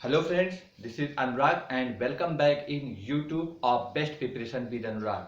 Hello friends, this is Anurag and welcome back in YouTube of Best Preparation with Anurag।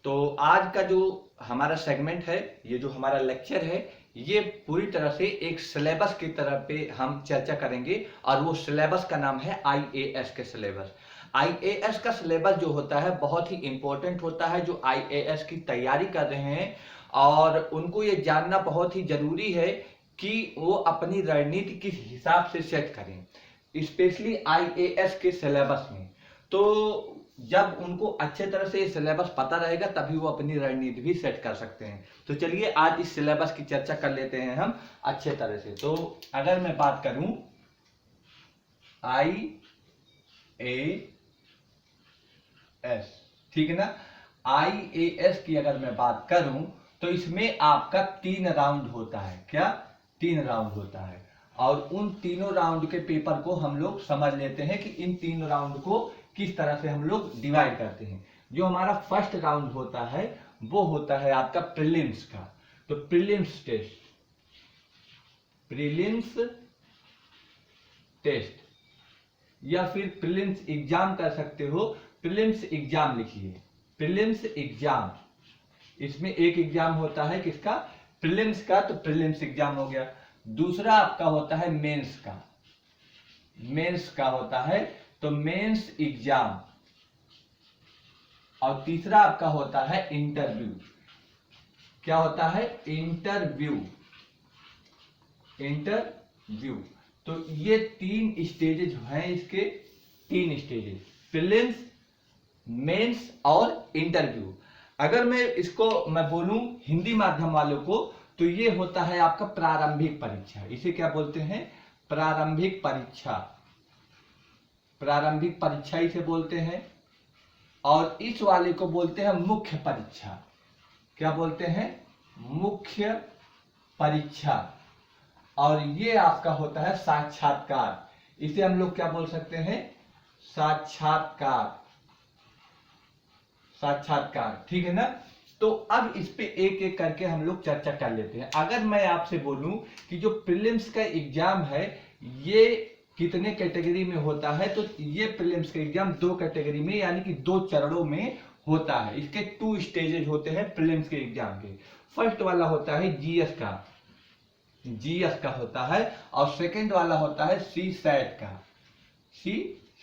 तो आज का जो हमारा सेगमेंट है, ये जो हमारा लेक्चर है, ये पूरी तरह से एक सिलेबस की तरह पे हम चर्चा करेंगे और वो सिलेबस का नाम है आईएएस के सिलेबस। आईएएस का सिलेबस जो होता है बहुत ही इंपॉर्टेंट होता है, जो आईएएस की तैयारी कर रहे हैं और उनको ये जानना बहुत ही जरूरी है कि वो अपनी रणनीति किस हिसाब से सेट करें, स्पेशली आईएएस के सिलेबस में। तो जब उनको अच्छे तरह से सिलेबस पता रहेगा तभी वो अपनी रणनीति भी सेट कर सकते हैं। तो चलिए आज इस सिलेबस की चर्चा कर लेते हैं हम अच्छे तरह से। तो अगर मैं बात करूं आईएएस, ठीक है ना, आईएएस की अगर मैं बात करूं तो इसमें आपका 3 राउंड होता है। क्या 3 राउंड होता है? और उन तीनों राउंड के पेपर को हम लोग समझ लेते हैं कि इन 3 राउंड को किस तरह से हम लोग डिवाइड करते हैं। जो हमारा फर्स्ट राउंड होता है वो होता है आपका प्रीलिम्स का। तो प्रीलिम्स टेस्ट या फिर प्रीलिम्स एग्जाम कर सकते हो। प्रीलिम्स एग्जाम लिखिए, प्रीलिम्स एग्जाम। इसमें एक एग्जाम होता है किसका? प्रीलिम्स का। तो प्रीलिम्स एग्जाम हो गया। दूसरा आपका होता है मेंस का, मेंस का होता है तो मेंस एग्जाम। और तीसरा आपका होता है इंटरव्यू। क्या होता है? इंटरव्यू। तो ये 3 स्टेजेस हैं इसके, 3 स्टेजेस, प्रीलिम्स, मेंस और इंटरव्यू। अगर मैं बोलूं हिंदी माध्यम वालों को तो ये होता है आपका प्रारंभिक परीक्षा। इसे क्या बोलते हैं? प्रारंभिक परीक्षा। प्रारंभिक परीक्षा इसे बोलते हैं। और इस वाले को बोलते हैं मुख्य परीक्षा। क्या बोलते हैं? मुख्य परीक्षा। और ये आपका होता है साक्षात्कार। इसे हम लोग क्या बोल सकते हैं? साक्षात्कार। ठीक है ना। तो अब इस पे एक एक करके हम लोग चर्चा कर लेते हैं। अगर मैं आपसे बोलूं कि जो प्रीलिम्स का एग्जाम है ये कितने कैटेगरी में होता है, तो ये प्रीलिम्स का एग्जाम 2 कैटेगरी में यानी कि 2 चरणों में होता है। इसके 2 स्टेजेस होते हैं प्रीलिम्स के एग्जाम के। फर्स्ट वाला होता है जीएस का होता है और सेकंड वाला होता है सी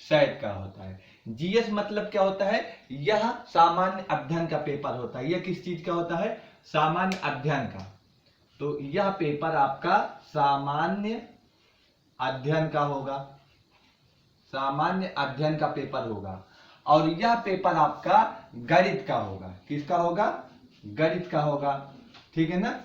सैट का होता है। जीएस मतलब क्या होता है? यह सामान्य अध्ययन का पेपर होता है। यह किस चीज का होता है? सामान्य अध्ययन का। तो यह पेपर आपका सामान्य अध्ययन का होगा, सामान्य अध्ययन का पेपर होगा। और यह पेपर आपका गणित का होगा। किसका होगा? गणित का होगा। ठीक है ना।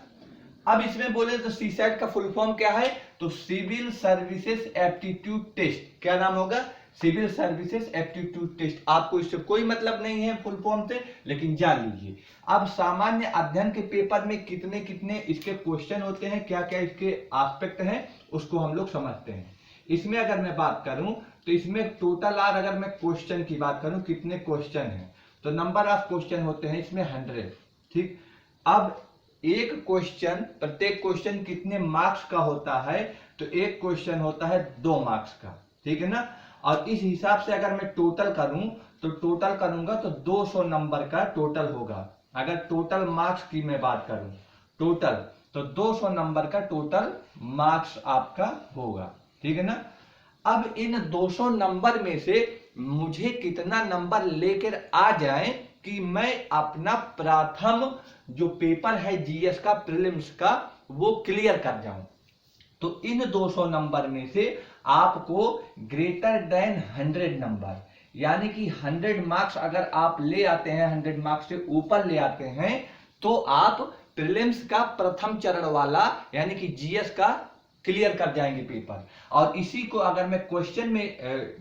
अब इसमें बोले तो सीसैट का फुल फॉर्म क्या है? तो सिविल सर्विसेज एप्टीट्यूड टेस्ट। क्या नाम होगा? Civil services aptitude test. आपको इससे कोई मतलब नहीं है फुल फॉर्म से, लेकिन जान लीजिए। अब सामान्य अध्ययन के पेपर में कितने कितने इसके क्वेश्चन होते हैं, क्या क्या इसके एस्पेक्ट हैं, उसको हम लोग समझते हैं। इसमें अगर मैं बात करूं तो इसमें टोटल अगर मैं क्वेश्चन की बात करूं कितने क्वेश्चन हैं, तो नंबर ऑफ क्वेश्चन होते हैं इसमें 100। ठीक। अब एक क्वेश्चन, प्रत्येक क्वेश्चन कितने मार्क्स का होता है? तो एक क्वेश्चन होता है 2 मार्क्स का। ठीक है ना। और इस हिसाब से अगर मैं टोटल करूंगा तो 200 नंबर का टोटल होगा। अगर टोटल मार्क्स की मैं बात करूं टोटल, तो 200 नंबर का टोटल मार्क्स आपका होगा। ठीक है ना। अब इन 200 नंबर में से मुझे कितना नंबर लेकर आ जाए कि मैं अपना प्रथम जो पेपर है जीएस का, प्रीलिम्स का, वो क्लियर कर जाऊं। तो इन 200 नंबर में से आपको ग्रेटर देन 100 नंबर, यानी कि 100 मार्क्स अगर आप ले आते हैं, 100 मार्क्स से ऊपर ले आते हैं, तो आप प्रीलिम्स का प्रथम चरण वाला यानी कि जीएस का क्लियर कर जाएंगे पेपर। और इसी को अगर मैं क्वेश्चन में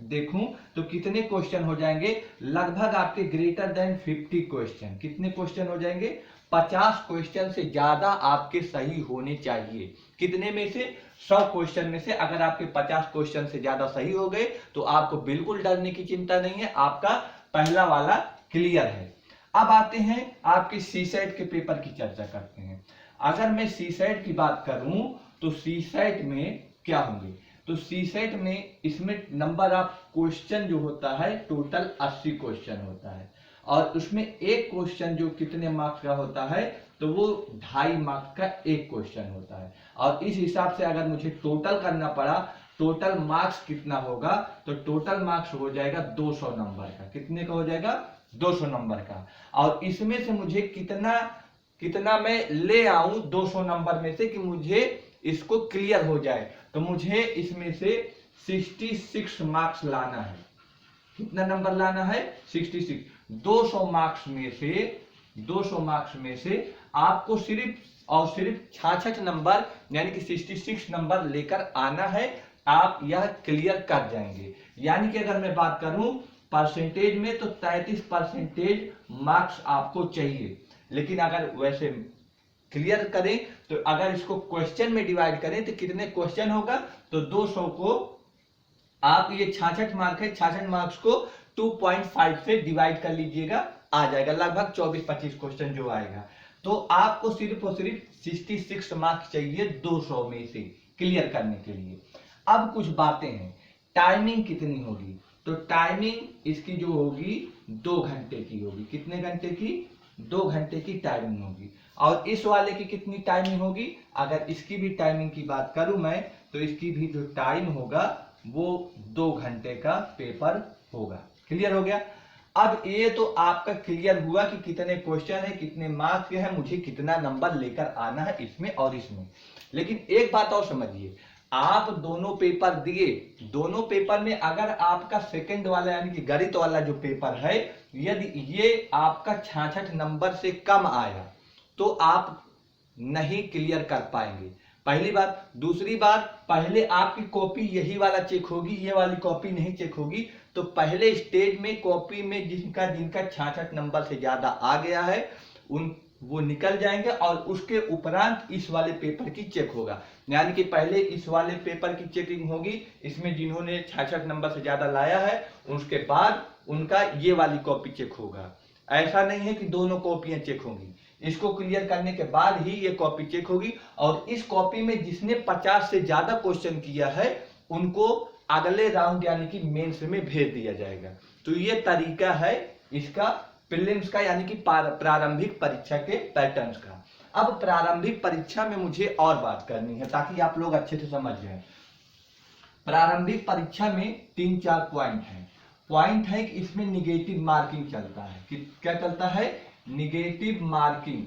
देखूं तो कितने क्वेश्चन हो जाएंगे? लगभग आपके ग्रेटर देन 50 क्वेश्चन। कितने क्वेश्चन हो जाएंगे? 50 क्वेश्चन से ज्यादा आपके सही होने चाहिए। कितने में से? 100 क्वेश्चन में से अगर आपके 50 क्वेश्चन से ज्यादा सही हो गए तो आपको बिल्कुल डरने की चिंता नहीं है, आपका पहला वाला क्लियर है। अब आते हैं आपके सीसैट के पेपर की चर्चा करते हैं। अगर मैं सीसैट की बात करूं तो सीसैट में क्या होंगे? तो सीसेट में इसमें नंबर ऑफ क्वेश्चन जो होता है टोटल 80 क्वेश्चन होता है, और उसमें एक क्वेश्चन जो कितने मार्क्स का होता है, तो वो 2.5 मार्क्स का एक क्वेश्चन होता है। और इस हिसाब से अगर मुझे टोटल करना पड़ा, टोटल मार्क्स कितना होगा, तो टोटल मार्क्स हो जाएगा 200 नंबर का। कितने का हो जाएगा? 200 नंबर का। और इसमें से मुझे कितना मैं ले आऊं 200 नंबर में से कि मुझे इसको क्लियर हो जाए, तो मुझे इसमें से 66 मार्क्स लाना है। कितना नंबर लाना है? 66। 200 मार्क्स में से आपको सिर्फ और सिर्फ 66 नंबर यानी कि 66 नंबर लेकर आना है, आप यह क्लियर कर जाएंगे। यानी कि अगर मैं बात करूं परसेंटेज में तो 33% मार्क्स आपको चाहिए। लेकिन अगर वैसे क्लियर करें तो अगर इसको क्वेश्चन में डिवाइड करें तो कितने क्वेश्चन होगा, तो 200 को आप ये 66 मार्क है, 66 मार्क्स को 2.5 से डिवाइड कर लीजिएगा, आ जाएगा लगभग 24-25 क्वेश्चन जो आएगा। तो आपको सिर्फ और सिर्फ 66 मार्क्स चाहिए 200 में से क्लियर करने के लिए। अब कुछ बातें हैं, टाइमिंग कितनी होगी, तो टाइमिंग इसकी जो होगी 2 घंटे की होगी। कितने घंटे की? 2 घंटे की टाइमिंग होगी। और इस वाले की कितनी टाइमिंग होगी, अगर इसकी भी टाइमिंग की बात करूं मैं, तो इसकी भी जो टाइम होगा वो 2 घंटे का पेपर होगा। क्लियर हो गया? अब ये तो आपका क्लियर हुआ कि कितने क्वेश्चन है, कितने मार्क्स के हैं, मुझे कितना नंबर लेकर आना है इसमें और इसमें। लेकिन एक बात और समझिए, आप दोनों पेपर दिए, दोनों पेपर में अगर आपका सेकंड वाला यानी कि गणित वाला जो पेपर है, यदि ये आपका 66 नंबर से कम आया तो आप नहीं क्लियर कर पाएंगे, पहली बात। दूसरी बात, पहले आपकी कॉपी यही वाला चेक होगी, ये वाली कॉपी नहीं चेक होगी। तो पहले स्टेज में कॉपी में जिनका 66 नंबर से ज्यादा आ गया है वो निकल जाएंगे, और उसके उपरांत इस वाले पेपर की चेक होगा। यानी कि पहले इस वाले पेपर की चेकिंग होगी, इसमें जिन्होंने 66 नंबर से ज्यादा लाया है, उसके बाद उनका ये वाली कॉपी चेक होगा। ऐसा नहीं है कि दोनों कॉपियां चेक होंगी, इसको क्लियर करने के बाद ही ये कॉपी चेक होगी। और इस कॉपी में जिसने 50 से ज्यादा क्वेश्चन किया है उनको अगले राउंड यानी कि मेंस में भेज दिया जाएगा। तो ये तरीका है इसका प्रीलिम्स का यानी कि प्रारंभिक परीक्षा के पैटर्न्स का। अब प्रारंभिक परीक्षा में मुझे और बात करनी है ताकि आप लोग अच्छे से समझ जाएं। प्रारंभिक परीक्षा में 3-4 पॉइंट है कि इसमें निगेटिव मार्किंग चलता है। कि क्या चलता है? निगेटिव मार्किंग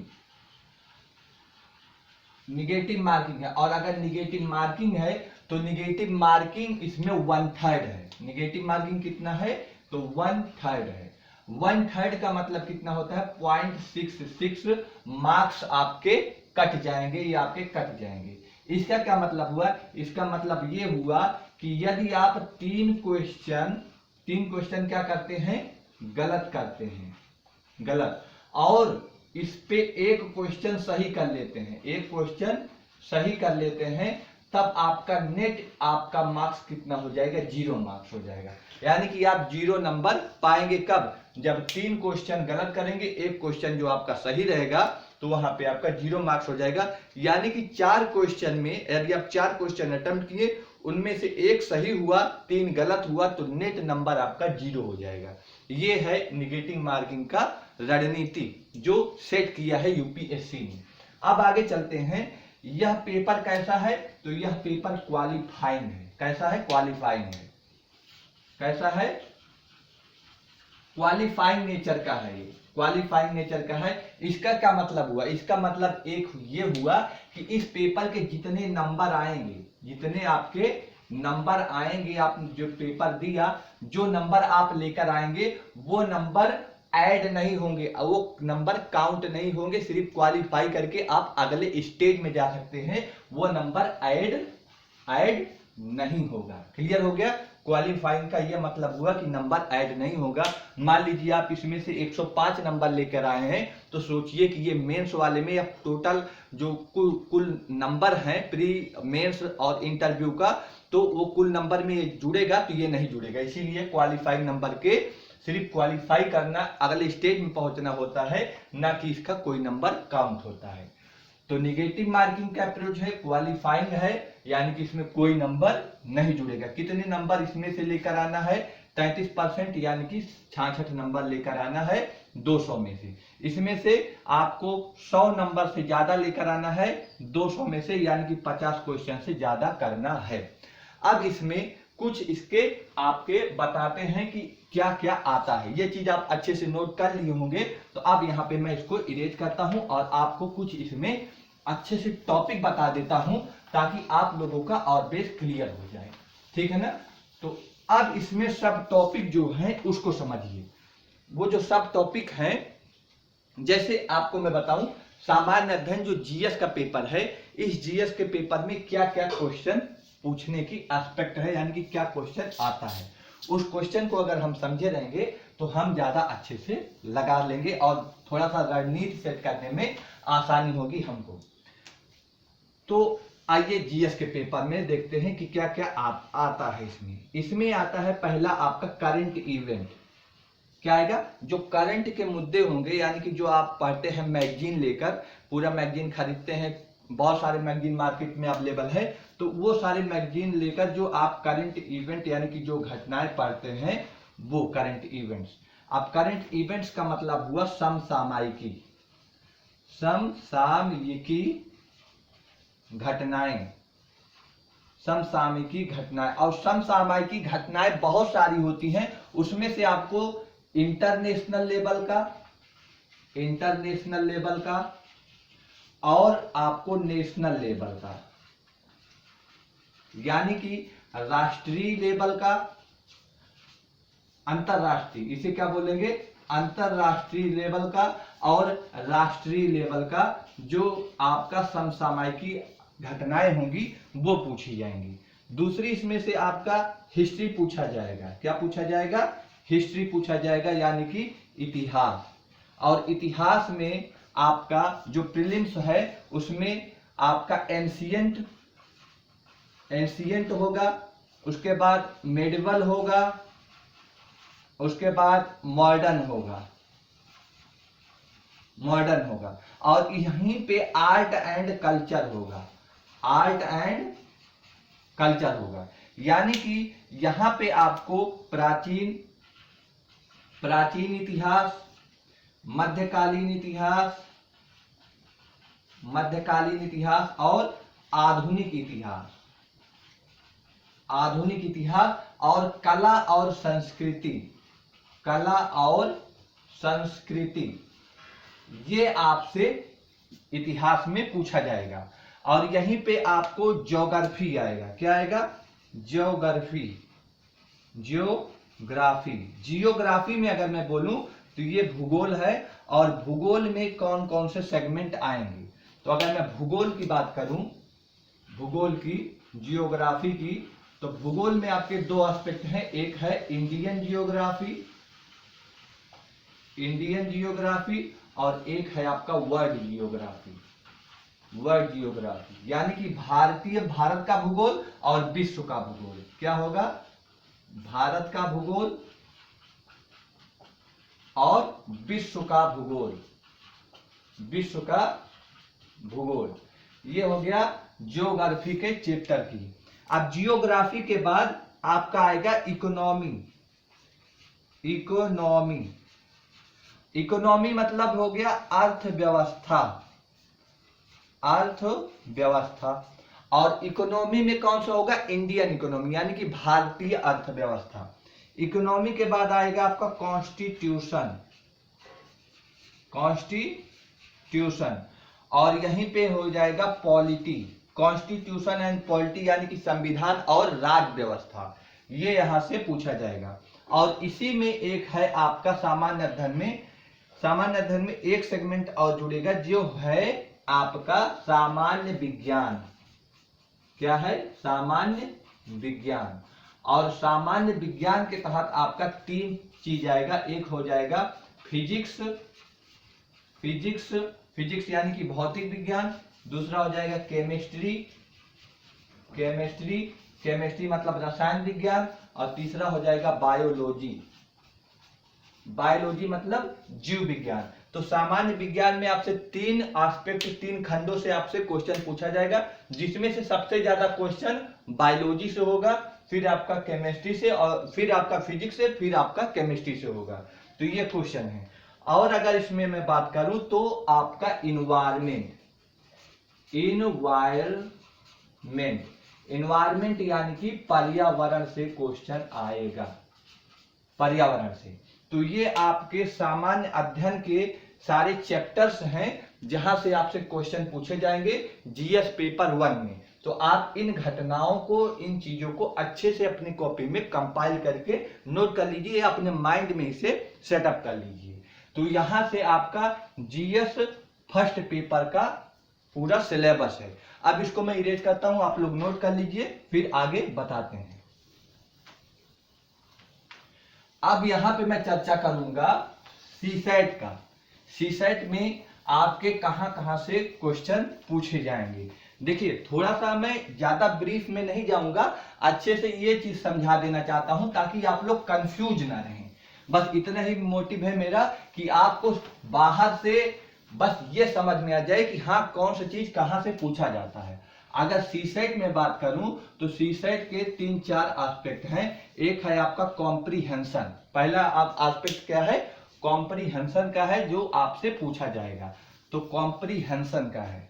है। और अगर निगेटिव मार्किंग है तो निगेटिव मार्किंग इसमें 1/3 है। निगेटिव मार्किंग कितना है? तो 1/3 है। 1/3 का मतलब कितना होता है? 0.66 मार्क्स आपके कट जाएंगे, ये आपके कट जाएंगे। इसका क्या मतलब हुआ? इसका मतलब ये हुआ कि यदि आप 3 क्वेश्चन क्या करते हैं? गलत करते हैं, गलत, और इस पे एक क्वेश्चन सही कर लेते हैं, एक क्वेश्चन सही कर लेते हैं, तब आपका नेट आपका मार्क्स कितना हो जाएगा? 0 मार्क्स हो जाएगा। यानी कि आप 0 नंबर पाएंगे कब? जब 3 क्वेश्चन गलत करेंगे, एक क्वेश्चन जो आपका सही रहेगा, तो वहां पे आपका 0 मार्क्स हो जाएगा। यानी कि 4 क्वेश्चन में यदि आप 4 क्वेश्चन अटेम्प्ट किए, उनमें से एक सही हुआ, 3 गलत हुआ, तो नेट नंबर आपका 0 हो जाएगा। ये है निगेटिव मार्किंग का रणनीति जो सेट किया है यूपीएससी ने। अब आगे चलते हैं, यह पेपर कैसा है? तो यह पेपर क्वालिफाइंग है। कैसा है? क्वालिफाइंग है। कैसा है? क्वालिफाइंग नेचर का है। ये क्वालिफाइंग नेचर का है। इसका क्या मतलब हुआ? इसका मतलब एक ये हुआ कि इस पेपर के जितने नंबर आएंगे, जितने आपके नंबर आएंगे, आप जो पेपर दिया, जो नंबर आप लेकर आएंगे वो नंबर ऐड नहीं होंगे, वो नंबर काउंट नहीं होंगे। सिर्फ क्वालिफाई करके आप अगले स्टेज में जा सकते हैं, वो नंबर ऐड नहीं होगा। क्लियर हो गया? क्वालिफाइंग का यह मतलब हुआ कि नंबर ऐड नहीं होगा। मान लीजिए आप इसमें से 105 नंबर लेकर आए हैं, तो सोचिए कि ये मेंस वाले में या टोटल जो कुल नंबर है प्री मेंस और इंटरव्यू का, तो वो कुल नंबर में ये जुड़ेगा, तो ये नहीं जुड़ेगा। इसीलिए क्वालिफाइंग नंबर के सिर्फ क्वालिफाई करना, अगले स्टेज में पहुंचना होता है, ना कि इसका कोई नंबर काउंट होता है। तो निगेटिव मार्किंग का अप्रोच है, क्वालिफाइंग है, यानी कि इसमें कोई नंबर नहीं जुड़ेगा। कितने नंबर इसमें से लेकर आना है? 33%, यानी कि 66 नंबर लेकर आना है 200 में से। इसमें से आपको 100 नंबर से ज्यादा लेकर आना है 200 में से, यानी कि 50 क्वेश्चन से ज्यादा करना है। अब इसमें कुछ इसके आपके बताते हैं कि क्या क्या आता है। ये चीज आप अच्छे से नोट कर लिए होंगे। तो अब यहाँ पे मैं इसको इरेज करता हूं और आपको कुछ इसमें अच्छे से टॉपिक बता देता हूं, ताकि आप लोगों का और बेस क्लियर हो जाए। ठीक है ना? तो अब इसमें सब टॉपिक जो है उसको समझिए। वो जो सब टॉपिक हैं, जैसे आपको मैं बताऊं, सामान्य अध्ययन जो जीएस का पेपर है, इस जीएस के पेपर में क्या क्या क्वेश्चन पूछने की एस्पेक्ट है, यानी कि क्या क्वेश्चन आता है, उस क्वेश्चन को अगर हम समझे रहेंगे तो हम ज्यादा अच्छे से लगा लेंगे और थोड़ा सा रणनीति सेट करने में आसानी होगी हमको। तो आइए जीएस के पेपर में देखते हैं कि क्या क्या आता है। इसमें आता है पहला आपका करंट इवेंट। क्या आएगा? जो करंट के मुद्दे होंगे, यानी कि जो आप पढ़ते हैं मैगजीन लेकर, पूरा मैगजीन खरीदते हैं, बहुत सारे मैगजीन मार्केट में अवेलेबल है, तो वो सारे मैगजीन लेकर जो आप करंट इवेंट यानी कि जो घटनाएं पढ़ते हैं वो करंट इवेंट्स। अब करंट इवेंट्स का मतलब हुआ समसामयिकी, समसामयिकी घटनाएं, समसामयिकी घटनाएं। और समसामयिकी घटनाएं बहुत सारी होती हैं, उसमें से आपको इंटरनेशनल लेवल का और आपको नेशनल लेवल का, यानी कि राष्ट्रीय लेवल का, अंतरराष्ट्रीय, इसे क्या बोलेंगे? अंतरराष्ट्रीय लेवल का और राष्ट्रीय लेवल का जो आपका समसामयिकी घटनाएं होंगी वो पूछी जाएंगी। दूसरी इसमें से आपका हिस्ट्री पूछा जाएगा। क्या पूछा जाएगा? हिस्ट्री पूछा जाएगा, यानी कि इतिहास। और इतिहास में आपका जो प्रीलिम्स है उसमें आपका एंशिएंट होगा, उसके बाद मेडिवल होगा, उसके बाद मॉडर्न होगा और यहीं पे आर्ट एंड कल्चर होगा। यानी कि यहां पे आपको प्राचीन इतिहास, मध्यकालीन इतिहास और आधुनिक इतिहास और कला और संस्कृति, ये आपसे इतिहास में पूछा जाएगा। और यहीं पे आपको ज्योग्राफी आएगा। क्या आएगा? जियोग्राफी में अगर मैं बोलूं तो ये भूगोल है, और भूगोल में कौन कौन से सेगमेंट आएंगे। तो अगर मैं भूगोल की बात करूं, जियोग्राफी की, तो भूगोल में आपके दो एस्पेक्ट हैं। एक है इंडियन जियोग्राफी और एक है आपका वर्ल्ड जियोग्राफी, यानी कि भारत का भूगोल और विश्व का भूगोल। क्या होगा? भारत का भूगोल और विश्व का भूगोल। ये हो गया जियोग्राफी के चैप्टर की। अब जियोग्राफी के बाद आपका आएगा इकोनॉमी मतलब हो गया अर्थव्यवस्था। और इकोनॉमी में कौन सा होगा? इंडियन इकोनॉमी, यानी कि भारतीय अर्थव्यवस्था। इकोनॉमी के बाद आएगा आपका कॉन्स्टिट्यूशन और यहीं पे हो जाएगा पॉलिटी। कॉन्स्टिट्यूशन एंड पॉलिटी यानी कि संविधान और राज्य व्यवस्था, ये यहां से पूछा जाएगा। और इसी में एक है आपका सामान्य अध्ययन में एक सेगमेंट और जुड़ेगा, जो है आपका सामान्य विज्ञान। क्या है? सामान्य विज्ञान। और सामान्य विज्ञान के तहत आपका 3 चीज आएगा। एक हो जाएगा फिजिक्स यानी कि भौतिक विज्ञान। दूसरा हो जाएगा केमिस्ट्री मतलब रसायन विज्ञान। और तीसरा हो जाएगा बायोलॉजी मतलब जीव विज्ञान। तो सामान्य विज्ञान में आपसे 3 एस्पेक्ट 3 खंडों से आपसे क्वेश्चन पूछा जाएगा, जिसमें से सबसे ज्यादा क्वेश्चन बायोलॉजी से होगा, फिर आपका केमिस्ट्री से, और फिर आपका फिजिक्स से, फिर आपका केमिस्ट्री से होगा। तो ये क्वेश्चन है। और अगर इसमें मैं बात करूं तो आपका इन्वायरमेंट यानी कि पर्यावरण से क्वेश्चन आएगा, पर्यावरण से। तो ये आपके सामान्य अध्ययन के सारे चैप्टर्स हैं जहां से आपसे क्वेश्चन पूछे जाएंगे जीएस पेपर 1 में। तो आप इन घटनाओं को, इन चीजों को अच्छे से अपनी कॉपी में कंपाइल करके नोट कर लीजिए, अपने माइंड में इसे सेटअप कर लीजिए। तो यहां से आपका जीएस फर्स्ट पेपर का पूरा सिलेबस है। अब इसको मैं इरेज करता हूं, आप लोग नोट कर लीजिए, फिर आगे बताते हैं। अब यहां पे मैं चर्चा करूंगा सीसेट का। सीसेट में आपके कहां कहां से क्वेश्चन पूछे जाएंगे। देखिए, थोड़ा सा मैं ज्यादा ब्रीफ में नहीं जाऊंगा, अच्छे से ये चीज समझा देना चाहता हूं ताकि आप लोग कंफ्यूज ना रहें। बस इतना ही मोटिव है मेरा कि आपको बाहर से बस ये समझ में आ जाए कि हाँ, कौन सी चीज कहां से पूछा जाता है। अगर सीसेट में बात करूं तो सीसेट के 3-4 एस्पेक्ट हैं। एक है आपका कॉम्प्रीहेंशन। पहला आप एस्पेक्ट क्या है? कॉम्प्रीहेंशन का है, जो आपसे पूछा जाएगा। तो कॉम्प्रीहेंशन का है,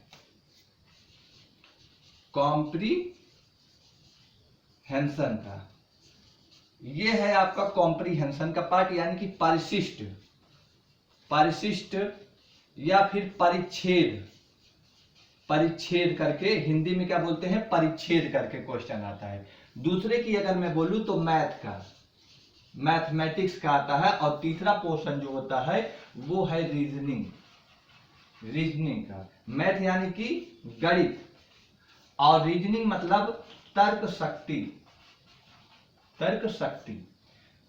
कॉम्प्रीहेंशन का ये है आपका कॉम्प्रीहेंशन का पार्ट, यानी कि परिशिष्ट या फिर परिच्छेद करके, हिंदी में क्या बोलते हैं, परिच्छेद करके क्वेश्चन आता है। दूसरे की अगर मैं बोलूं तो मैथमेटिक्स का आता है। और तीसरा पोर्शन जो होता है वो है रीजनिंग का। मैथ यानी कि गणित, और रीजनिंग मतलब तर्क शक्ति।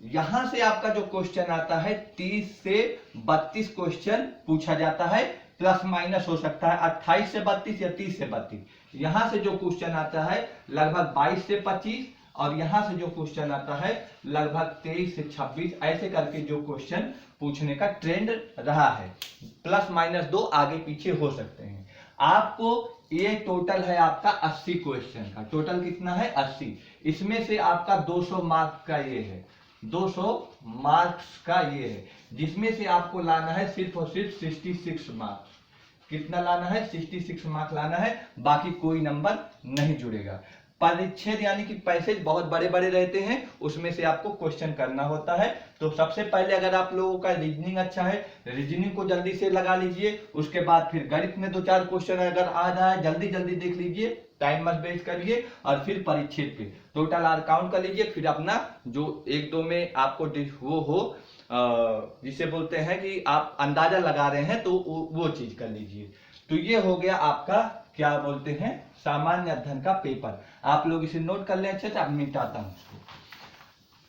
यहां से आपका जो क्वेश्चन आता है 30 से 32 क्वेश्चन पूछा जाता है, प्लस माइनस हो सकता है 28 से 32 या 30 से 32। यहां से जो क्वेश्चन आता है लगभग 22 से 25, और यहां से जो क्वेश्चन आता है लगभग 23 से 26। ऐसे करके जो क्वेश्चन पूछने का ट्रेंड रहा है, प्लस माइनस 2 आगे पीछे हो सकते हैं। आपको ये टोटल है आपका 80 क्वेश्चन का। टोटल कितना है? 80। इसमें से आपका 200 मार्क्स का ये है, 200 मार्क्स का ये है, जिसमें से आपको लाना है सिर्फ और सिर्फ 66 मार्क्स। कितना लाना है? 66 मार्क्स लाना है, बाकी कोई नंबर नहीं जुड़ेगा। परिच्छेद यानी कि पैसेज बहुत बड़े बड़े रहते हैं, उसमें से आपको क्वेश्चन करना होता है। तो सबसे पहले अगर आप लोगों का रीजनिंग अच्छा है, रीजनिंग को जल्दी से लगा लीजिए। उसके बाद फिर गणित में 2-4 क्वेश्चन अगर आ रहा है, जल्दी जल्दी देख लीजिए, टाइम मत वेस्ट करिए। और फिर परिच्छेद पे टोटल आर काउंट कर लीजिए। फिर अपना जो 1-2 में आपको वो हो, जिसे बोलते हैं कि आप अंदाजा लगा रहे हैं, तो वो चीज कर लीजिए। तो ये हो गया आपका क्या बोलते हैं, सामान्य अध्ययन का पेपर। आप लोग इसे नोट कर लें अच्छे से। अब मिटाता हूं इसको।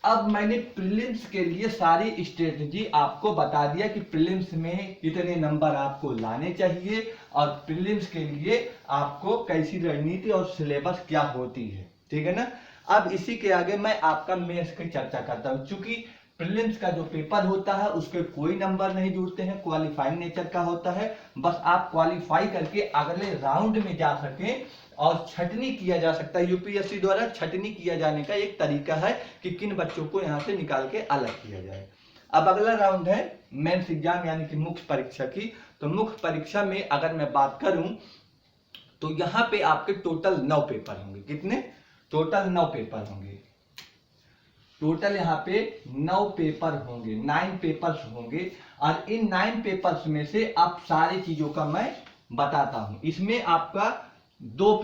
अब मैंने प्रीलिम्स के लिए सारी स्ट्रेटजी आपको बता दिया कि प्रीलिम्स में कितने नंबर आपको लाने चाहिए, और प्रीलिम्स के लिए आपको कैसी रणनीति और सिलेबस क्या होती है, ठीक है ना। अब इसी के आगे मैं आपका मेंस की चर्चा करता हूं। चूंकि प्रीलिम्स का जो पेपर होता है उसके कोई नंबर नहीं जुड़ते हैं, क्वालिफाइंग नेचर का होता है। बस आप क्वालिफाई करके अगले राउंड में जा सकें, और छटनी किया जा सकता है। यूपीएससी द्वारा छटनी किया जाने का एक तरीका है कि किन बच्चों को यहां से निकाल के अलग किया जाए। अब अगला राउंड है मेंस एग्जाम यानी कि मुख्य परीक्षा की। तो मुख्य परीक्षा में अगर मैं बात करूं तो यहां पे आपके टोटल 9 पेपर होंगे। कितने? टोटल 9 पेपर होंगे। टोटल यहाँ पे 9 पेपर होंगे, 9 पेपर्स होंगे। और इन 9 पेपर्स में से अब सारी चीजों का मैं बताता हूं। इसमें आपका 2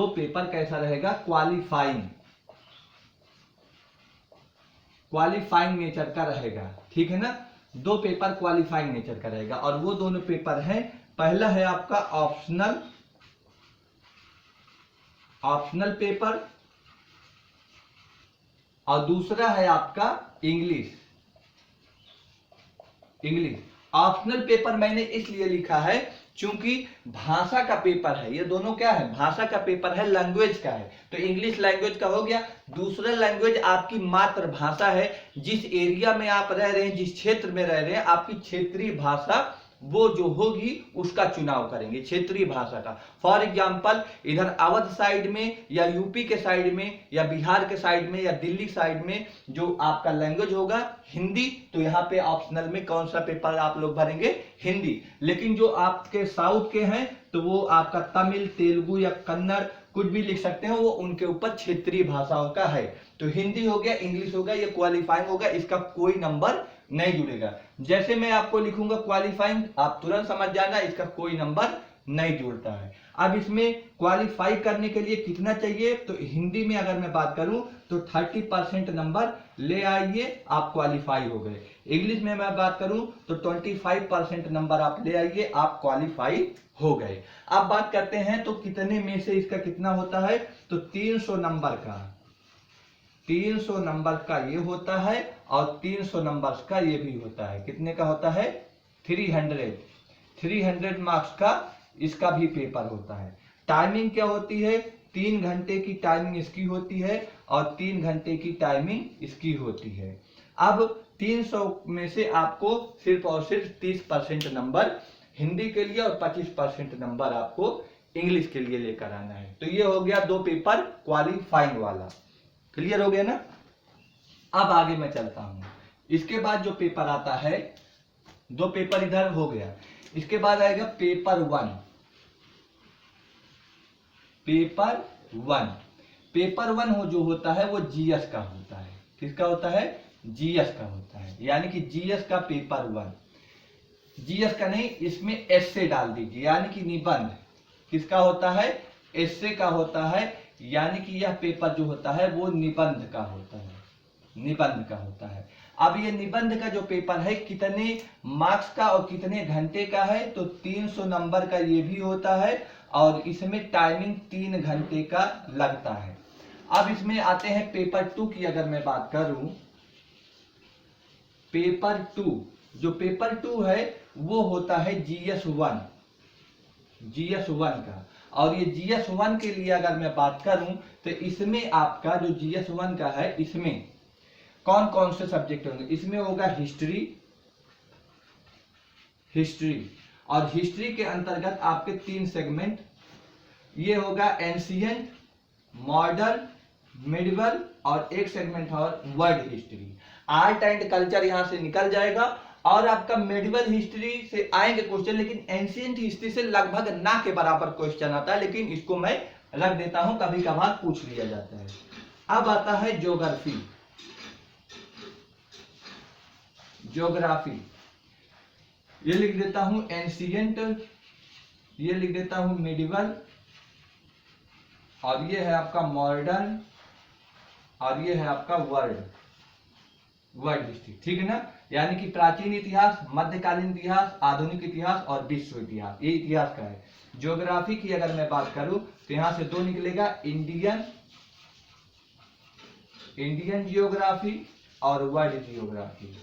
पेपर कैसा रहेगा? क्वालिफाइंग नेचर का रहेगा, ठीक है ना। 2 पेपर क्वालिफाइंग नेचर का रहेगा, और वो दोनों पेपर हैं, पहला है आपका ऑप्शनल पेपर, और दूसरा है आपका इंग्लिश। ऑप्शनल पेपर मैंने इसलिए लिखा है चूंकि भाषा का पेपर है, ये दोनों क्या है, भाषा का पेपर है, लैंग्वेज का है, तो इंग्लिश लैंग्वेज का हो गया। दूसरा लैंग्वेज आपकी मातृभाषा है, जिस एरिया में आप रह रहे हैं, जिस क्षेत्र में रह रहे हैं, आपकी क्षेत्रीय भाषा वो जो होगी उसका चुनाव करेंगे, क्षेत्रीय भाषा का। फॉर एग्जाम्पल इधर अवध साइड में या यूपी के साइड में या बिहार के साइड में या दिल्ली साइड में जो आपका लैंग्वेज होगा हिंदी, तो यहाँ पे ऑप्शनल में कौन सा पेपर आप लोग भरेंगे, हिंदी। लेकिन जो आपके साउथ के हैं तो वो आपका तमिल, तेलुगु या कन्नड़ कुछ भी लिख सकते हैं, वो उनके ऊपर क्षेत्रीय भाषाओं का है। तो हिंदी हो गया, इंग्लिश होगा, ये क्वालिफाइंग होगा, इसका कोई नंबर नहीं जुड़ेगा। जैसे मैं आपको लिखूंगा क्वालिफाइंग, आप तुरंत समझ जाना इसका कोई नंबर नहीं जुड़ता है। अब इसमें क्वालिफाई करने के लिए कितना चाहिए, तो हिंदी में अगर मैं बात करूं तो 30% नंबर ले आइए, आप क्वालिफाई हो गए। इंग्लिश में मैं बात करूं तो 25% नंबर आप ले आइए, आप क्वालिफाई हो गए। अब बात करते हैं तो कितने में से इसका कितना होता है, तो 300 नंबर का, 300 नंबर का ये होता है और 300 नंबर का ये भी होता है। कितने का होता है, 300 मार्क्स का इसका भी पेपर होता है। टाइमिंग क्या होती है, 3 घंटे की टाइमिंग इसकी होती है और 3 घंटे की टाइमिंग इसकी होती है। अब 300 में से आपको सिर्फ और सिर्फ 30% नंबर हिंदी के लिए और 25% नंबर आपको इंग्लिश के लिए लेकर आना है। तो ये हो गया 2 पेपर क्वालिफाइंग वाला, क्लियर हो गया ना। अब आगे मैं चलता हूं, इसके बाद जो पेपर आता है, 2 पेपर इधर हो गया, इसके बाद आएगा पेपर 1। पेपर 1 हो जो होता है वो जीएस का होता है। किसका होता है, जीएस का होता है, यानी कि जीएस का पेपर 1। जीएस का नहीं, इसमें एस्से डाल दीजिए, यानी कि निबंध। किसका होता है, एस्से का होता है, यानी कि यह पेपर जो होता है वो निबंध का होता है, निबंध का होता है। अब ये निबंध का जो पेपर है कितने मार्क्स का और कितने घंटे का है, तो 300 नंबर का ये भी होता है और इसमें टाइमिंग 3 घंटे का लगता है। अब इसमें आते हैं पेपर 2 की अगर मैं बात करूं, पेपर 2, जो पेपर 2 है वो होता है जीएस 1, जीएस 1 का। और ये जीएस 1 के लिए अगर मैं बात करूं तो इसमें आपका जो जीएस 1 का है, इसमें कौन कौन से सब्जेक्ट होंगे, इसमें होगा हिस्ट्री, और हिस्ट्री के अंतर्गत आपके 3 सेगमेंट, ये होगा एंशिएंट, मॉडर्न, मिडिवल, और एक सेगमेंट और world history. Art and culture यहां से निकल जाएगा और आपका मेडिवल हिस्ट्री से आएंगे क्वेश्चन, लेकिन एंशिएंट हिस्ट्री से लगभग ना के बराबर क्वेश्चन आता है, लेकिन इसको मैं रख देता हूं, कभी कभार पूछ लिया जाता है। अब आता है ज्योग्राफी, ये लिख देता हूं एंशिएंट, ये लिख देता हूं मेडिवल, और ये है आपका मॉडर्न, और ये है आपका वर्ल्ड हिस्ट्री, ठीक है ना। यानी कि प्राचीन इतिहास, मध्यकालीन इतिहास, आधुनिक इतिहास और विश्व इतिहास, ये इतिहास का है। ज्योग्राफी की अगर मैं बात करूं तो यहां से 2 निकलेगा, इंडियन जियोग्राफी और वर्ल्ड जियोग्राफी,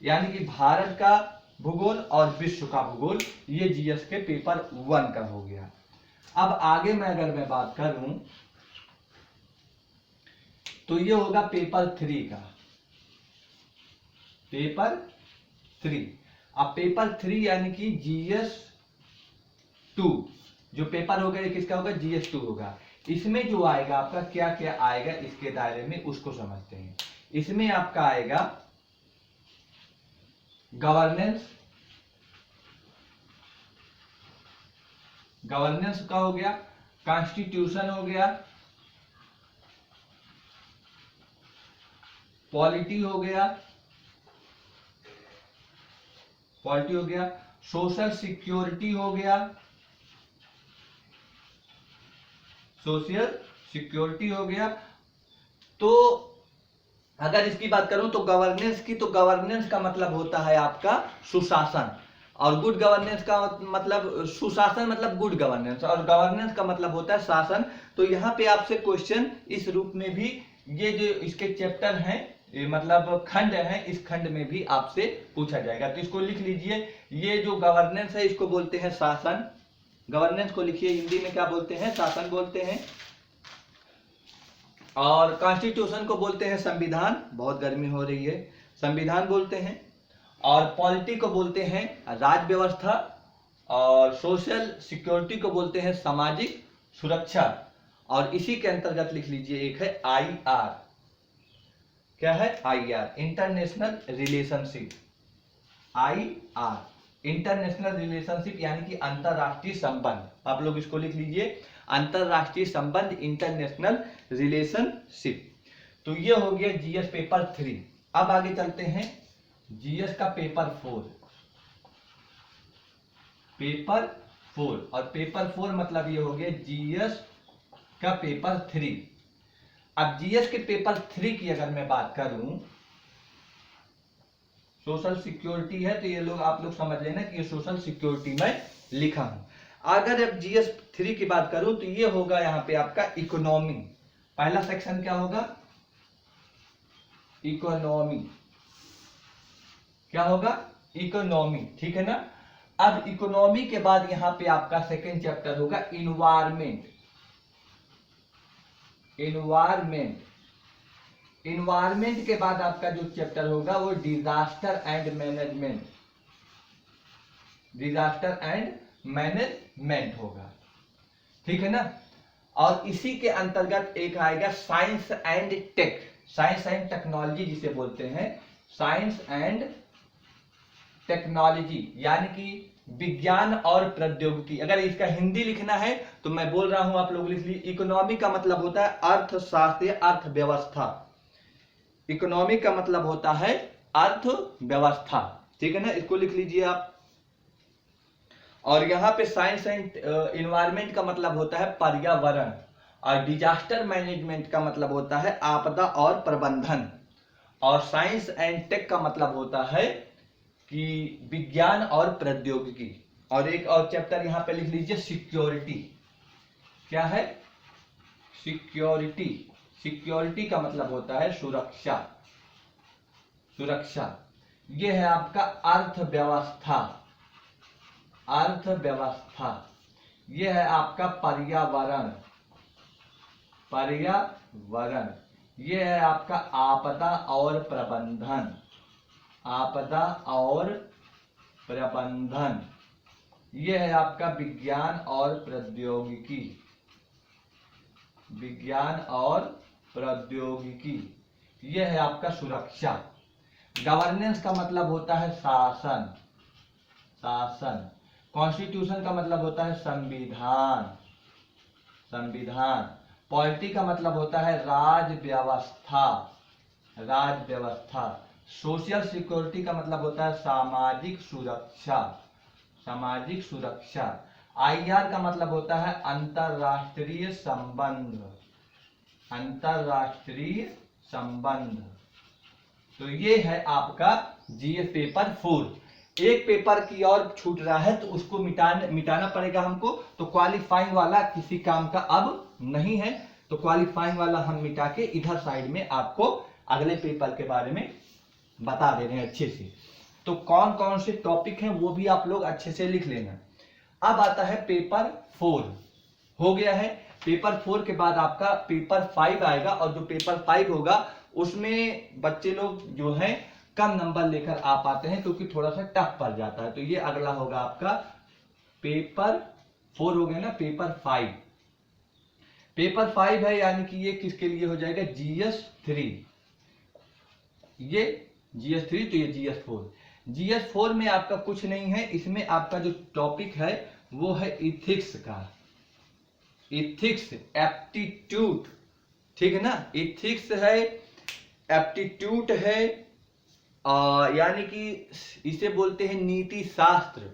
यानी कि भारत का भूगोल और विश्व का भूगोल, ये जीएस के पेपर 1 का हो गया। अब आगे मैं अगर मैं बात करूं तो ये होगा पेपर 3 का, पेपर 3। अब पेपर 3 यानी कि जीएस 2 जो पेपर होगा, ये किसका होगा, जीएस 2 होगा। इसमें जो आएगा आपका क्या क्या आएगा इसके दायरे में, उसको समझते हैं। इसमें आपका आएगा गवर्नेंस का हो गया, कॉन्स्टिट्यूशन हो गया, पॉलिटी हो गया, सोशल सिक्योरिटी हो गया, तो अगर इसकी बात करूं तो गवर्नेंस की, तो गवर्नेंस का मतलब होता है आपका सुशासन, और गुड गवर्नेंस का मतलब, सुशासन मतलब गुड गवर्नेंस, और गवर्नेंस का मतलब होता है शासन। तो यहाँ पे आपसे क्वेश्चन इस रूप में भी, ये जो इसके चैप्टर हैं मतलब खंड है, इस खंड में भी आपसे पूछा जाएगा। तो इसको लिख लीजिए, ये जो गवर्नेंस है इसको बोलते हैं शासन। गवर्नेंस को लिखिए, हिंदी में क्या बोलते हैं? शासन बोलते हैं। और कॉन्स्टिट्यूशन को बोलते हैं संविधान, बहुत गर्मी हो रही है, संविधान बोलते हैं। और पॉलिटी को बोलते हैं राज व्यवस्था। और सोशल सिक्योरिटी को बोलते हैं सामाजिक सुरक्षा। और इसी के अंतर्गत लिख लीजिए एक है IR। क्या है? IR, international relationship. IR, international relationship यानी कि अंतरराष्ट्रीय संबंध। आप लोग इसको लिख लीजिए, अंतरराष्ट्रीय संबंध, इंटरनेशनल रिलेशनशिप। तो ये हो गया GS पेपर 3। अब आगे चलते हैं GS का पेपर 4। पेपर 4, और पेपर 4 मतलब ये हो गया GS का पेपर 3। अब GS के पेपर 3 की अगर मैं बात करूं, सोशल सिक्योरिटी है, तो ये लोग आप लोग समझ लेना कि ये सोशल सिक्योरिटी में लिखा हूं। अगर अब GS 3 की बात करूं तो ये होगा यहां पे आपका इकोनॉमी। पहला सेक्शन क्या होगा? इकोनॉमी। क्या होगा? इकोनॉमी, ठीक है ना। अब इकोनॉमी के बाद यहां पे आपका सेकेंड चैप्टर होगा इन्वायरमेंट। इन्वायरमेंट, इन्वायरमेंट के बाद आपका जो चैप्टर होगा वो disaster and management. Disaster and management होगा, ठीक है ना। और इसी के अंतर्गत एक आएगा science and tech, science and technology जिसे बोलते हैं, साइंस एंड टेक्नोलॉजी यानी कि विज्ञान और प्रौद्योगिकी। अगर इसका हिंदी लिखना है तो मैं बोल रहा हूं, आप लोग लिख लीजिए। इकोनॉमी का मतलब होता है अर्थशास्त्र, अर्थव्यवस्था। इकोनॉमी का मतलब होता है अर्थव्यवस्था, ठीक है ना, इसको लिख लीजिए आप। और यहां पे साइंस एंड इन्वायरमेंट का मतलब होता है पर्यावरण। और डिजास्टर मैनेजमेंट का मतलब होता है आपदा और प्रबंधन। और साइंस एंड टेक का मतलब होता है कि विज्ञान और प्रौद्योगिकी। और एक और चैप्टर यहां पे लिख लीजिए सिक्योरिटी। क्या है? सिक्योरिटी। सिक्योरिटी का मतलब होता है सुरक्षा। सुरक्षा। यह है आपका अर्थव्यवस्था। अर्थव्यवस्था। यह है आपका पर्यावरण। पर्यावरण। यह है आपका आपदा और प्रबंधन। आपदा और प्रबंधन। यह है आपका विज्ञान और प्रौद्योगिकी। विज्ञान और प्रौद्योगिकी। यह है आपका सुरक्षा। गवर्नेंस का मतलब होता है शासन। शासन। कॉन्स्टिट्यूशन का मतलब होता है संविधान। संविधान। पॉलिटी का मतलब होता है राज व्यवस्था। राज व्यवस्था। सोशल सिक्योरिटी का मतलब होता है सामाजिक सुरक्षा। सामाजिक सुरक्षा। IR का मतलब होता है अंतरराष्ट्रीय संबंध। अंतरराष्ट्रीय संबंध। तो ये है आपका GS पेपर 4। एक पेपर की और छूट रहा है तो उसको मिटाना पड़ेगा हमको। तो क्वालिफाइंग वाला किसी काम का अब नहीं है, तो क्वालिफाइंग वाला हम मिटा के इधर साइड में आपको अगले पेपर के बारे में बता दे रहे हैं अच्छे से। तो कौन कौन से टॉपिक हैं वो भी आप लोग अच्छे से लिख लेना। अब आता है पेपर 4। हो गया है। पेपर 4 के बाद आपका पेपर 5 आएगा। और जो पेपर 5 होगा उसमें बच्चे लोग जो हैं कम नंबर लेकर आ पाते हैं क्योंकि थोड़ा सा टफ पड़ जाता है। तो ये अगला होगा आपका पेपर 4 हो गया ना, पेपर 5। पेपर 5 है यानी कि ये किसके लिए हो जाएगा? GS 3। ये GS 3, तो ये GS 4। GS 4 में आपका कुछ नहीं है, इसमें आपका जो टॉपिक है वो है इथिक्स का। इथिक्स, एप्टीट्यूड, ठीक है ना। इथिक्स है, एप्टीट्यूड है, यानी कि इसे बोलते हैं नीति शास्त्र।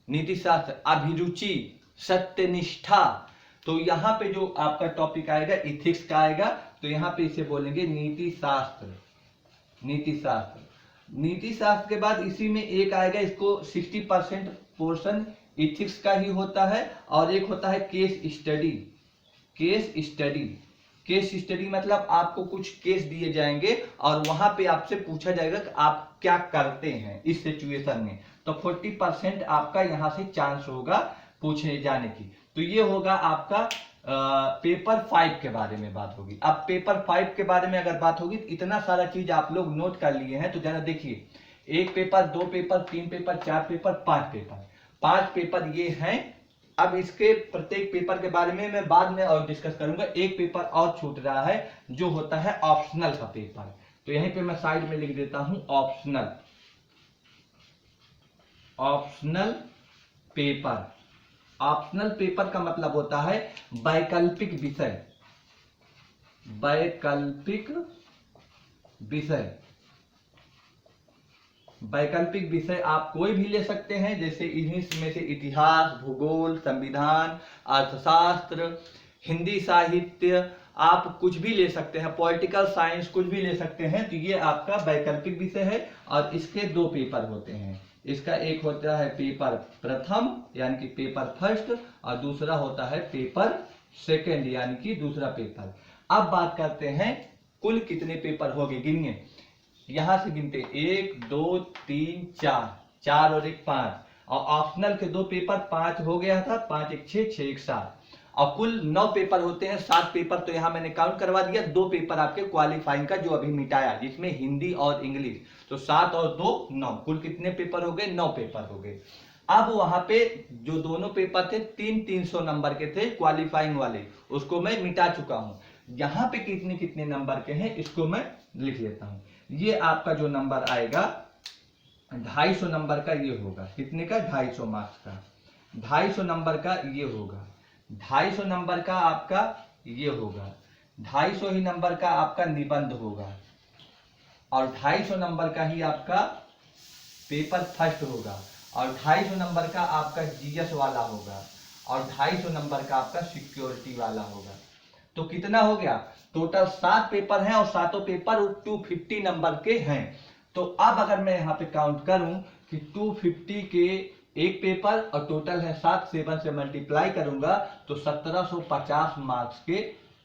नीति शास्त्र, अभिरुचि, सत्यनिष्ठा। तो यहां पे जो आपका टॉपिक आएगा इथिक्स का आएगा, तो यहां पे इसे बोलेंगे नीति शास्त्र। नीति शास्त्र। नीति शास्त्र के बाद इसी में एक आएगा, इसको 60% पोर्शन इथिक्स का ही होता है। और एक होता है case study. Case study. Case study मतलब आपको कुछ केस दिए जाएंगे और वहां पे आपसे पूछा जाएगा कि आप क्या करते हैं इस सिचुएशन में। तो 40% आपका यहां से चांस होगा पूछे जाने की। तो ये होगा आपका पेपर 5 के बारे में बात होगी। अब पेपर 5 के बारे में अगर बात होगी तो इतना सारा चीज आप लोग नोट कर लिए हैं, तो जरा देखिए, 1 paper, 2 paper, 3 paper, 4 paper, 5 paper, 5 paper ये हैं। अब इसके प्रत्येक पेपर के बारे में मैं बाद में और डिस्कस करूंगा। एक पेपर और छूट रहा है जो होता है ऑप्शनल का पेपर। तो यहीं पे मैं साइड में लिख देता हूं optional, optional paper. Optional paper का मतलब होता है वैकल्पिक विषय, वैकल्पिक विषय। वैकल्पिक विषय आप कोई भी ले सकते हैं, जैसे इन्हीं में से इतिहास, भूगोल, संविधान, अर्थशास्त्र, हिंदी साहित्य, आप कुछ भी ले सकते हैं, पॉलिटिकल साइंस कुछ भी ले सकते हैं। तो ये आपका वैकल्पिक विषय है और इसके 2 पेपर होते हैं। इसका एक होता है पेपर प्रथम यानी कि पेपर फर्स्ट, और दूसरा होता है पेपर सेकंड यानी कि दूसरा पेपर। अब बात करते हैं कुल कितने पेपर हो गए, गिनिए, यहां से गिनते 1 2 3 4, 4 और 1 5, और ऑप्शनल के 2 पेपर, 5 हो गया था, 5 1 6, 6 1 7, और कुल 9 पेपर होते हैं। 7 पेपर तो यहां मैंने काउंट करवा दिया, 2 पेपर आपके क्वालिफाइंग का जो अभी मिटाया, जिसमें हिंदी और इंग्लिश। तो 7 और 2 9, कुल कितने पेपर हो गए, 9 पेपर हो गए। अब वहां पे जो दोनों पेपर थे 300 नंबर के थे क्वालिफाइंग वाले, उसको मैं मिटा चुका हूं। यहां पे कितने कितने नंबर के हैं इसको मैं लिख लेता हूं। ये आपका जो नंबर आएगा 250 नंबर का ये होगा, कितने का, 250 मार्क्स का, 250 नंबर का ये होगा, 250 नंबर का आपका ये होगा, 250 ही नंबर का आपका निबंध होगा, और 250 नंबर का ही आपका पेपर फर्स्ट होगा, और 250 नंबर का आपका जीएस वाला होगा, और 250 नंबर का आपका सिक्योरिटी वाला होगा। तो कितना हो गया, टोटल 7 पेपर हैं और सातों पेपर 250 नंबर के हैं। तो अब अगर मैं यहाँ पे काउंट करूं कि 250 के एक पेपर और टोटल है 7, 7 से मल्टीप्लाई करूंगा तो 1750 मार्क्स के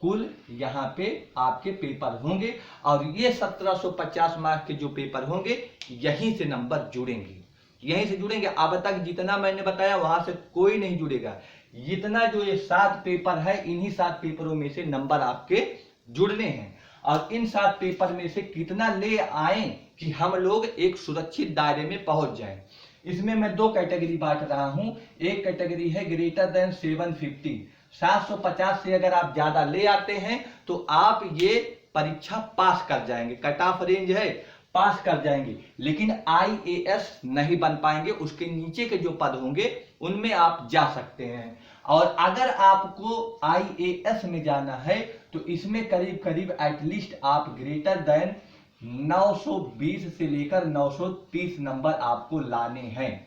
कुल यहाँ पे आपके पेपर होंगे, और ये 1750 मार्क्स के जो पेपर होंगे यहीं से नंबर जुड़ेंगे, यहीं से जुड़ेंगे। अब तक जितना मैंने बताया वहां से कोई नहीं जुड़ेगा। इतना जो ये 7 पेपर है, इन्हीं 7 पेपरों में से नंबर आपके जुड़ने हैं, और इन 7 पेपर में से कितना ले आए कि हम लोग एक सुरक्षित दायरे में पहुंच जाएं। इसमें मैं 2 कैटेगरी बांट रहा हूं। एक कैटेगरी है ग्रेटर देन 750, 750 से अगर आप ज्यादा ले आते हैं तो आप ये परीक्षा पास कर जाएंगे, कट ऑफ रेंज है, पास कर जाएंगे, लेकिन आईएएस नहीं बन पाएंगे। उसके नीचे के जो पद होंगे उनमें आप जा सकते हैं। और अगर आपको आईएएस में जाना है तो इसमें करीब करीब एटलीस्ट आप ग्रेटर देन 920 से लेकर 930 नंबर आपको लाने हैं।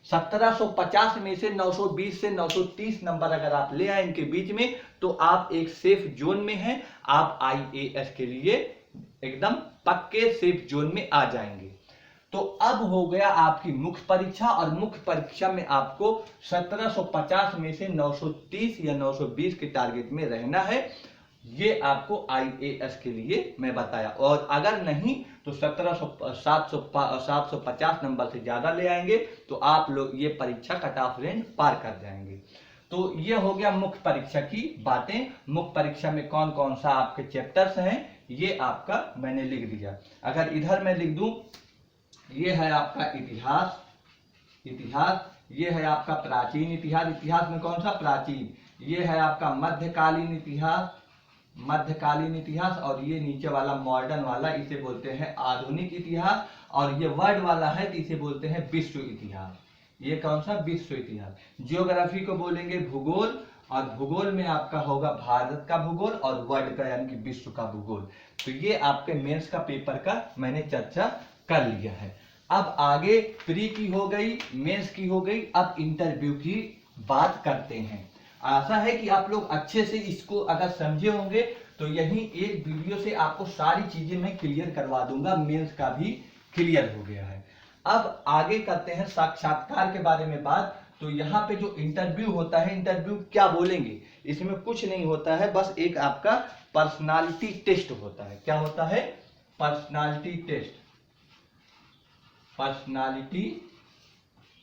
1750 में से 920 से 930 नंबर अगर आप ले आए इनके बीच में, तो आप एक सेफ जोन में हैं, आप आईएएस के लिए एकदम पक्के सेफ जोन में आ जाएंगे। तो अब हो गया आपकी मुख्य परीक्षा, और मुख्य परीक्षा में आपको 1750 में से 930 या 920 के टारगेट में रहना है। ये आपको आईएएस के लिए मैं बताया, और अगर नहीं तो 750 नंबर से ज्यादा ले आएंगे तो आप लोग ये परीक्षा कट ऑफ रेंज पार कर जाएंगे। तो ये हो गया मुख्य परीक्षा की बातें। मुख्य परीक्षा में कौन कौन सा आपके चैप्टर्स हैं ये आपका मैंने लिख दिया। अगर इधर मैं लिख दूं, ये है आपका इतिहास, इतिहास, ये है आपका प्राचीन इतिहास, इतिहास में कौन सा, प्राचीन, ये है आपका मध्यकालीन इतिहास, मध्यकालीन इतिहास, और ये नीचे वाला मॉडर्न वाला इसे बोलते हैं आधुनिक इतिहास, और ये वर्ड वाला है तो इसे बोलते हैं विश्व इतिहास। ये कौन सा, विश्व इतिहास। जियोग्राफी को बोलेंगे भूगोल, और भूगोल में आपका होगा भारत का भूगोल और वर्ल्ड का यानी कि विश्व का भूगोल। तो ये आपके मेंस का पेपर का मैंने चर्चा कर लिया है। अब आगे प्री की हो गई, मेंस की हो गई, अब इंटरव्यू की बात करते हैं। आशा है कि आप लोग अच्छे से इसको अगर समझे होंगे तो यही एक वीडियो से आपको सारी चीजें मैं क्लियर करवा दूंगा। मेंस का भी क्लियर हो गया है। अब आगे करते हैं साक्षात्कार के बारे में बात। तो यहाँ पे जो इंटरव्यू होता है, इंटरव्यू क्या बोलेंगे, इसमें कुछ नहीं होता है, बस एक आपका पर्सनालिटी टेस्ट होता है। क्या होता है? Personality test. पर्सनालिटी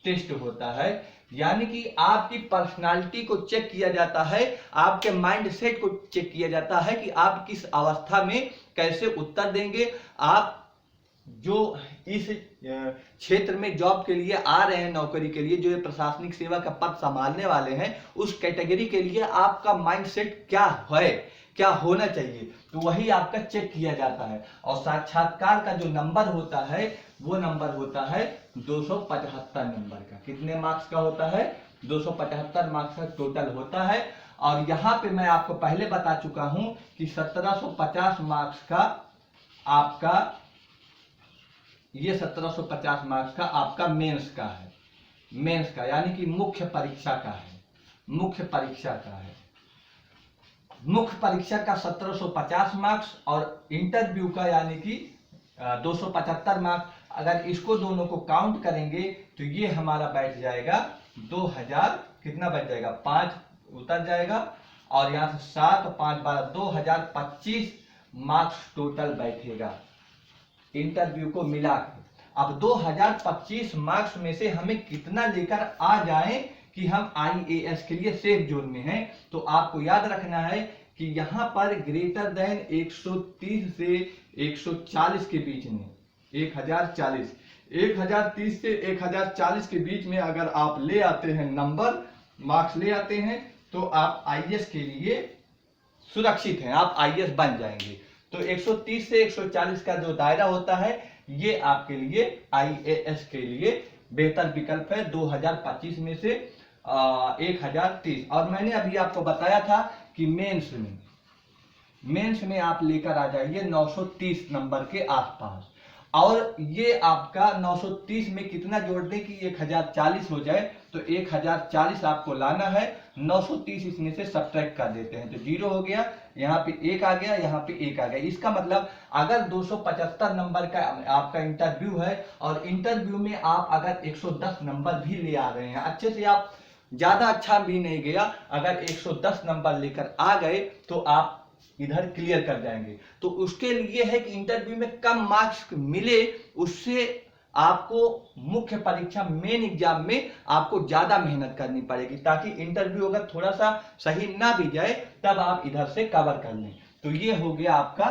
टेस्ट होता है, यानी कि आपकी पर्सनालिटी को चेक किया जाता है, आपके माइंड सेट को चेक किया जाता है कि आप किस अवस्था में कैसे उत्तर देंगे। आप जो इस क्षेत्र में जॉब के लिए आ रहे हैं, नौकरी के लिए, जो ये प्रशासनिक सेवा का पद संभालने वाले हैं, उस कैटेगरी के लिए आपका माइंडसेट क्या है, क्या होना चाहिए, तो वही आपका चेक किया जाता है। और साक्षात्कार का जो नंबर होता है वो नंबर होता है 275 नंबर का। कितने मार्क्स का होता है? 275 मार्क्स का टोटल होता है। और यहाँ पे मैं आपको पहले बता चुका हूं कि 1750 मार्क्स का आपका, ये 1750 मार्क्स का आपका मेंस का है। मेंस का यानी कि मुख्य परीक्षा का है। मुख्य परीक्षा का है। मुख्य परीक्षा का 1750 मार्क्स और इंटरव्यू का यानी कि 275 मार्क्स। अगर इसको दोनों को काउंट करेंगे तो ये हमारा बैठ जाएगा 2000, कितना बैठ जाएगा? 5 उतर जाएगा, और यहाँ से 7 5 12 2025 मार्क्स टोटल बैठेगा इंटरव्यू को मिला के। अब 2025 मार्क्स में से हमें कितना लेकर आ जाए कि हम आईएएस के लिए सेफ जोन में हैं, तो आपको याद रखना है कि यहां पर ग्रेटर देन 130 से 140 के बीच में 1030 से 1040 के बीच में अगर आप ले आते हैं नंबर, मार्क्स ले आते हैं, तो आप आईएएस के लिए सुरक्षित हैं, आप आईएएस बन जाएंगे। तो 130 से 140 का जो दायरा होता है ये आपके लिए आईएएस के लिए बेहतर विकल्प है 2025 में से 1030। और मैंने अभी आपको बताया था कि मेंस में आप लेकर आ जाइए 930 नंबर के आसपास। और ये आपका 930 में कितना जोड़ दें कि 1040 हो जाए, तो 1040 आपको लाना है। 930 इसमें से सब्ट्रैक्ट कर देते हैं तो 0 हो गया, यहाँ पे 1 आ गया, यहाँ पे 1 आ गया। इसका मतलब अगर 275 नंबर का आपका इंटरव्यू है और इंटरव्यू में आप अगर 110 नंबर भी ले आ रहे हैं, अच्छे से आप, ज्यादा अच्छा भी नहीं गया, अगर 110 नंबर लेकर आ गए तो आप इधर क्लियर कर जाएंगे। तो उसके लिए है कि इंटरव्यू में कम मार्क्स मिले, उससे आपको मुख्य परीक्षा मेन एग्जाम में आपको ज्यादा मेहनत करनी पड़ेगी, ताकि इंटरव्यू अगर थोड़ा सा सही ना भी जाए तब आप इधर से कवर कर लें। तो ये हो गया आपका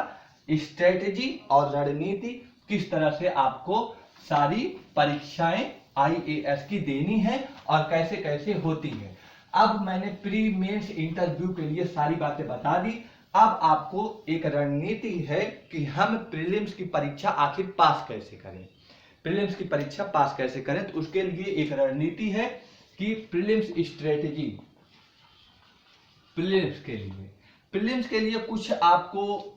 स्ट्रेटेजी और रणनीति, किस तरह से आपको सारी परीक्षाएं आईएएस की देनी है और कैसे कैसे होती है। अब मैंने प्री मेंस इंटरव्यू के लिए सारी बातें बता दी। अब आपको एक रणनीति है कि हम प्रीलिम्स की परीक्षा आखिर पास कैसे करें, प्रीलिम्स की परीक्षा पास कैसे करें। तो उसके लिए एक रणनीति है कि प्रीलिम्स स्ट्रेटेजी। प्रीलिम्स के लिए कुछ आपको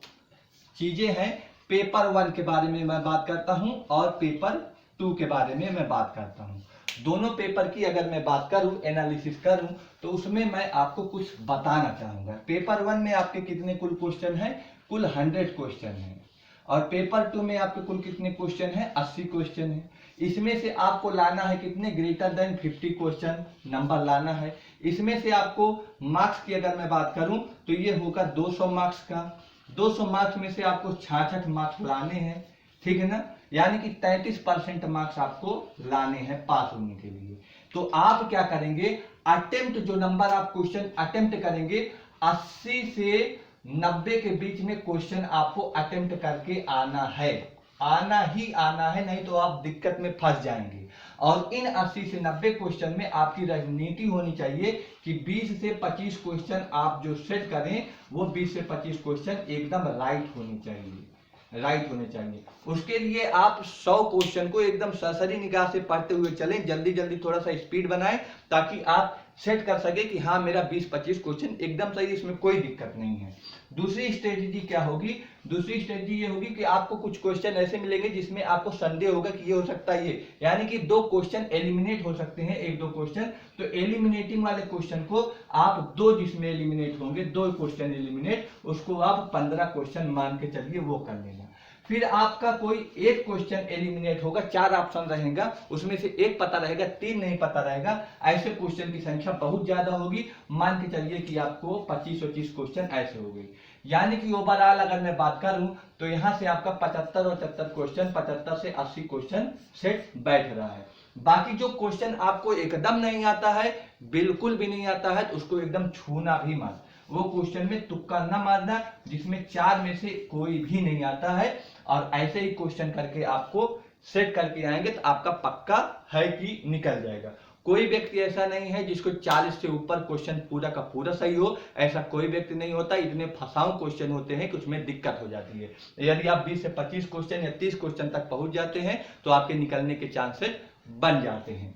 चीजें हैं। पेपर 1 के बारे में मैं बात करता हूं और पेपर 2 के बारे में मैं बात करता हूं। दोनों पेपर की अगर मैं बात करूं, एनालिसिस करूं, तो उसमें मैं आपको कुछ बताना चाहूंगा। पेपर 1 में आपके कितने कुल क्वेश्चन हैं? कुल 100 क्वेश्चन हैं। और पेपर 2 में आपके कुल कितने क्वेश्चन हैं? 80 क्वेश्चन हैं। इसमें से आपको लाना है कितने? ग्रेटर देन 50 क्वेश्चन नंबर लाना है। इसमें से आपको मार्क्स की अगर मैं बात करूं तो ये होगा 200 मार्क्स का। 200 मार्क्स में से आपको 66 मार्क्स लाने हैं, ठीक है ना, यानी कि 33% मार्क्स आपको लाने हैं पास होने के लिए। तो आप क्या करेंगे? अटेम्प्ट, जो नंबर आप क्वेश्चन अटेम्प्ट करेंगे, 80 से 90 के बीच में क्वेश्चन आपको अटेम्प्ट करके आना है, आना ही आना है, नहीं तो आप दिक्कत में फंस जाएंगे। और इन 80 से 90 क्वेश्चन में आपकी रणनीति होनी चाहिए कि 20 से 25 क्वेश्चन आप जो सेट करें वो 20 से 25 क्वेश्चन एकदम राइट होने चाहिए, राइट होने चाहिए। उसके लिए आप 100 क्वेश्चन को एकदम सरसरी निगाह से पढ़ते हुए चलें, जल्दी जल्दी थोड़ा सा स्पीड बनाएं, ताकि आप सेट कर सके कि हाँ मेरा 20-25 क्वेश्चन एकदम सही, इसमें कोई दिक्कत नहीं है। दूसरी स्ट्रेटेजी क्या होगी? दूसरी स्ट्रेटेजी ये होगी कि आपको कुछ क्वेश्चन ऐसे मिलेंगे जिसमें आपको संदेह होगा कि ये हो सकता है ये, यानी कि 2 क्वेश्चन एलिमिनेट हो सकते हैं, 1-2 क्वेश्चन। तो एलिमिनेटिंग वाले क्वेश्चन को आप 2 जिसमें एलिमिनेट होंगे, 2 क्वेश्चन एलिमिनेट, उसको आप 15 क्वेश्चन मान के चलिए वो कर लेना। फिर आपका कोई एक क्वेश्चन एलिमिनेट होगा, 4 ऑप्शन रहेगा, उसमें से एक पता रहेगा, 3 नहीं पता रहेगा। ऐसे क्वेश्चन की संख्या बहुत ज्यादा होगी। मान के चलिए कि आपको 25-25 क्वेश्चन ऐसे हो गई। यानी कि ओवरऑल अगर मैं बात करूं तो यहां से आपका 75 और 75 क्वेश्चन, 75 से 80 क्वेश्चन सेट बैठ रहा है। बाकी जो क्वेश्चन आपको एकदम नहीं आता है, बिल्कुल भी नहीं आता है, तो उसको एकदम छूना भी मत। वो क्वेश्चन में तुक्का न मारना जिसमें 4 में से कोई भी नहीं आता है, और ऐसे ही क्वेश्चन करके आपको सेट करके आएंगे तो आपका पक्का है कि निकल जाएगा। कोई व्यक्ति ऐसा नहीं है जिसको 40 से ऊपर क्वेश्चन पूरा का पूरा सही हो, ऐसा कोई व्यक्ति नहीं होता। इतने फंसाऊ क्वेश्चन होते हैं कि उसमें दिक्कत हो जाती है। यदि आप 20 से 25 क्वेश्चन या 30 क्वेश्चन तक पहुंच जाते हैं तो आपके निकलने के चांसेस बन जाते हैं।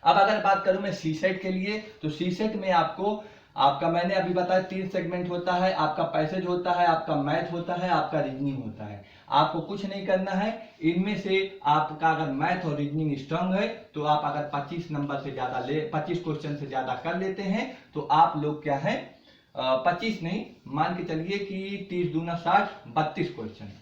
अब अगर बात करूं मैं सी सेट के लिए, तो सी सेट में आपका मैंने अभी बताया 3 सेगमेंट होता है। आपका पैसेज होता है, आपका मैथ होता है, आपका रीजनिंग होता है। आपको कुछ नहीं करना है, इनमें से आपका अगर मैथ और रीजनिंग स्ट्रांग है तो आप अगर 25 नंबर से ज्यादा 25 क्वेश्चन से ज्यादा कर लेते हैं तो आप लोग क्या है 25 नहीं, मान के चलिए कि 30 दूना 60, 32 क्वेश्चन,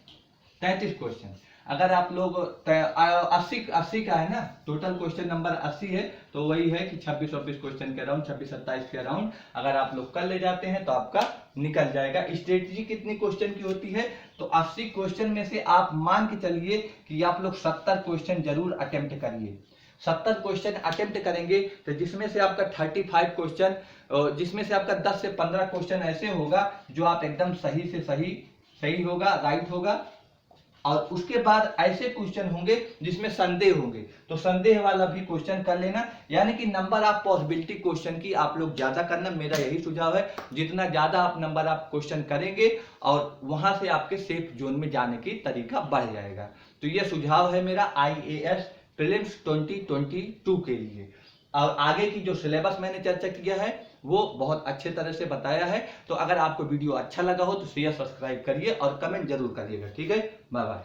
33 क्वेश्चन। अगर आप लोग 80 का है ना, टोटल क्वेश्चन नंबर 80 है, तो वही है कि 26-26 क्वेश्चन के अराउंड, 26-27 के अराउंड अगर आप लोग कर ले जाते हैं तो आपका निकल जाएगा। स्ट्रेटजी कितनी क्वेश्चन की होती है, तो 80 क्वेश्चन में से आप मान के चलिए कि आप लोग 70 क्वेश्चन जरूर अटेम्प्ट करिए। 70 क्वेश्चन अटेम्प्ट करेंगे तो जिसमें से आपका 35 क्वेश्चन, जिसमें से आपका 10 से 15 क्वेश्चन ऐसे होगा जो आप एकदम सही से सही होगा, राइट होगा। और उसके बाद ऐसे क्वेश्चन होंगे जिसमें संदेह होंगे, तो संदेह वाला भी क्वेश्चन कर लेना। यानी कि नंबर ऑफ पॉसिबिलिटी क्वेश्चन की आप लोग ज्यादा करना, मेरा यही सुझाव है। जितना ज्यादा आप नंबर ऑफ क्वेश्चन करेंगे और वहां से आपके सेफ जोन में जाने की तरीका बढ़ जाएगा। तो ये सुझाव है मेरा IAS प्रीलिम्स 2022 के लिए। और आगे की जो सिलेबस मैंने चर्चा किया है वो बहुत अच्छे तरह से बताया है। तो अगर आपको वीडियो अच्छा लगा हो तो शेयर सब्सक्राइब करिए और कमेंट जरूर करिएगा। ठीक है, बाय बाय।